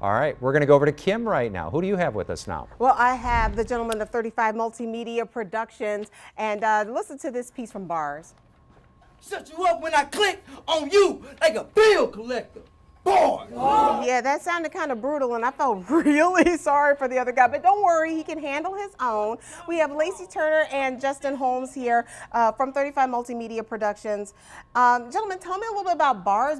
All right, we're going to go over to Kim right now. Who do you have with us now? Well, I have the gentleman of 35 Multimedia Productions, and listen to this piece from Bars. Shut you up when I click on you like a bill collector. Boy! Yeah, that sounded kind of brutal, and I felt really sorry for the other guy. But don't worry, he can handle his own. We have Lacey Turner and Justin Holmes here from 35 Multimedia Productions. Gentlemen, tell me a little bit about Bars,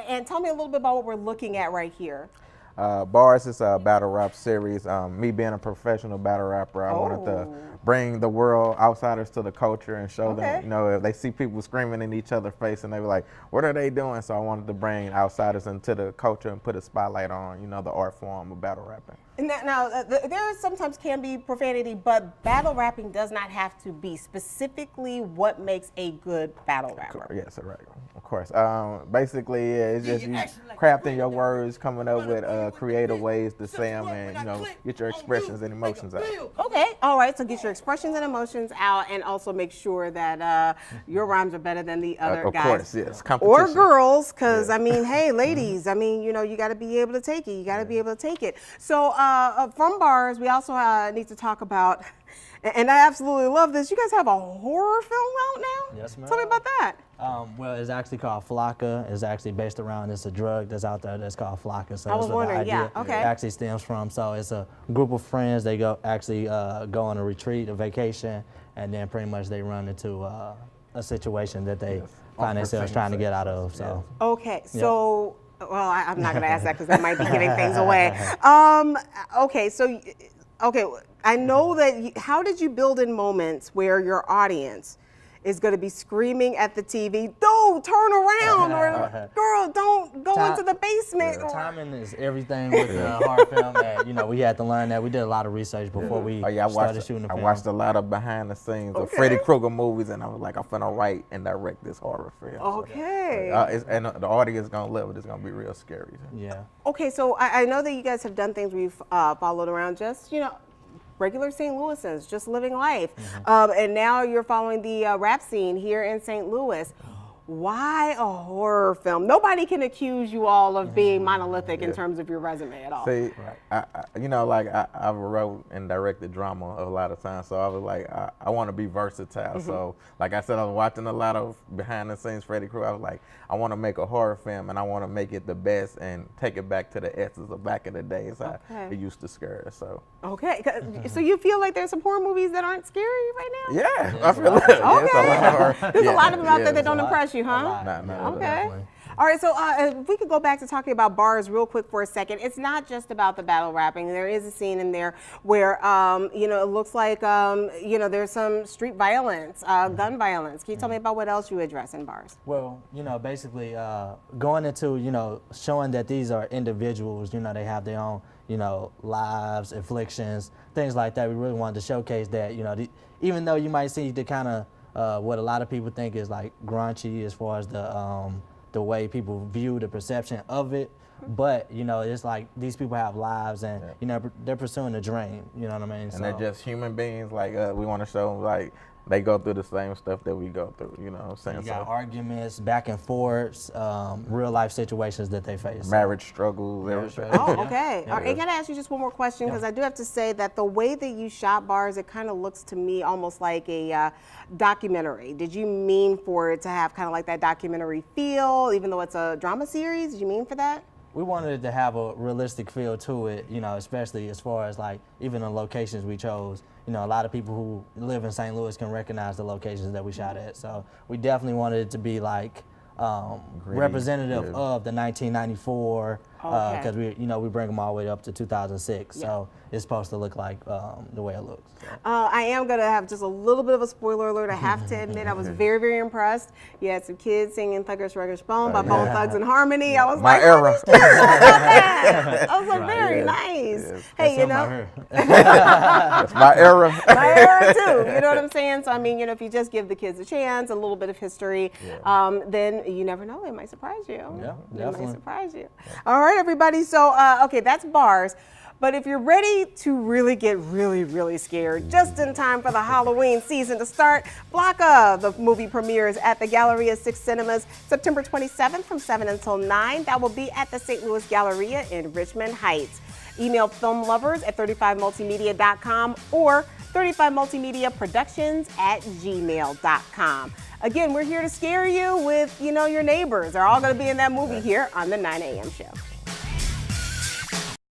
and tell me a little bit about what we're looking at right here. Bars is a battle rap series. Me being a professional battle rapper, I wanted to bring the world, outsiders to the culture and show them, you know, if they see people screaming in each other's face and they were like, what are they doing? So I wanted to bring outsiders into the culture and put a spotlight on, you know, the art form of battle rapping. And there sometimes can be profanity, but battle rapping does not have to be. Specifically, what makes a good battle rapper? Yes, right. Of course. Basically, it's just you crafting your words, coming up with creative ways to say them, and you know, get your expressions and emotions out. Okay, all right. So get your expressions and emotions out, and also make sure that your rhymes are better than the other guys. Of course, yes. Competition. Or girls, because I mean, hey, ladies, I mean, you know, you got to be able to take it. You got to be able to take it. So from Bars, we also need to talk about, and I absolutely love this. You guys have a horror film out now? Yes, ma'am. Tell me about that. Well, it's actually called Flocka. It's actually based around, it's a drug that's out there that's called Flocka. So I was wondering, the idea okay. actually stems from. So it's a group of friends. They go on a retreat, a vacation, and then pretty much they run into a situation that they find themselves trying to get out of. So. Okay, so. Well, I'm not going to ask that because that might be giving things away. Okay, I know that. How did you build in moments where your audience is going to be screaming at the TV, "Don't turn around," or "Girl, don't go into the basement"? Yeah, timing is everything with the horror film. And, you know, we had to learn that. We did a lot of research before we started shooting the film. I watched a lot of behind the scenes of Freddy Krueger movies, and I was like, I'm finna write and direct this horror film. Okay. So, and the audience is gonna love it. It's gonna be real scary. Yeah. Okay, so I know that you guys have done things where you've followed around just, you know, regular St. Louisans, just living life. And now you're following the rap scene here in St. Louis. Why a horror film? Nobody can accuse you all of being monolithic in terms of your resume at all. See, you know, like I wrote and directed drama a lot of times, so I was like, I want to be versatile. So, like I said, I was watching a lot of behind the scenes Freddy Krueger. I was like, I want to make a horror film, and I want to make it the best and take it back to the essence of back in the days. It used to scare us. So. Okay, so you feel like there's some horror movies that aren't scary right now? Yeah, I feel like there's a lot of them out there that don't impress you, huh? No, okay. Definitely. All right, so if we could go back to talking about Bars real quick for a second. It's not just about the battle rapping. There is a scene in there where, you know, it looks like, you know, there's some street violence, gun violence. Can you tell me about what else you address in Bars? Well, you know, basically going into, you know, showing that these are individuals, you know, they have their own, you know, lives, afflictions, things like that. We really wanted to showcase that, you know, even though you might see the kind of what a lot of people think is like grungy as far as the way people view the perception of it, but you know, it's like these people have lives, and you know, they're pursuing a dream. You know what I mean? And they're just human beings. Like we want to show them like they go through the same stuff that we go through. You know what I'm saying? You got arguments, back and forths, real life situations that they face. Marriage struggles, everything. Oh, okay. All right, I gotta ask you just one more question, because I do have to say that the way that you shot Bars, it kind of looks to me almost like a documentary. Did you mean for it to have kind of like that documentary feel, even though it's a drama series? Did you mean for that? We wanted it to have a realistic feel to it, you know, especially as far as like even the locations we chose. You know, a lot of people who live in St. Louis can recognize the locations that we shot at. So we definitely wanted it to be like representative of the 1994, because we, you know, we bring them all the way up to 2006. So it's supposed to look like the way it looks. So. I am gonna have just a little bit of a spoiler alert. I have to admit, I was very, very impressed. You had some kids singing "Thuggish Ruggish Bone" by Bone Thugs and Harmony. I was My like, era. I was like, very nice. Yes. Hey, you know, That's my era. my era too. You know what I'm saying? So I mean, you know, if you just give the kids a chance, a little bit of history, then you never know, it might surprise you. Yeah, it definitely. might surprise you. All right, everybody. So okay, that's Bars. But if you're ready to really get really scared, just in time for the Halloween season to start, Blanca, the movie premieres at the Galleria 6 Cinemas September 27th from 7 until 9. That will be at the St. Louis Galleria in Richmond Heights. Email filmlovers@35multimedia.com or 35multimediaproductions@gmail.com. Again, we're here to scare you with, your neighbors. They're all going to be in that movie here on the 9 a.m. show.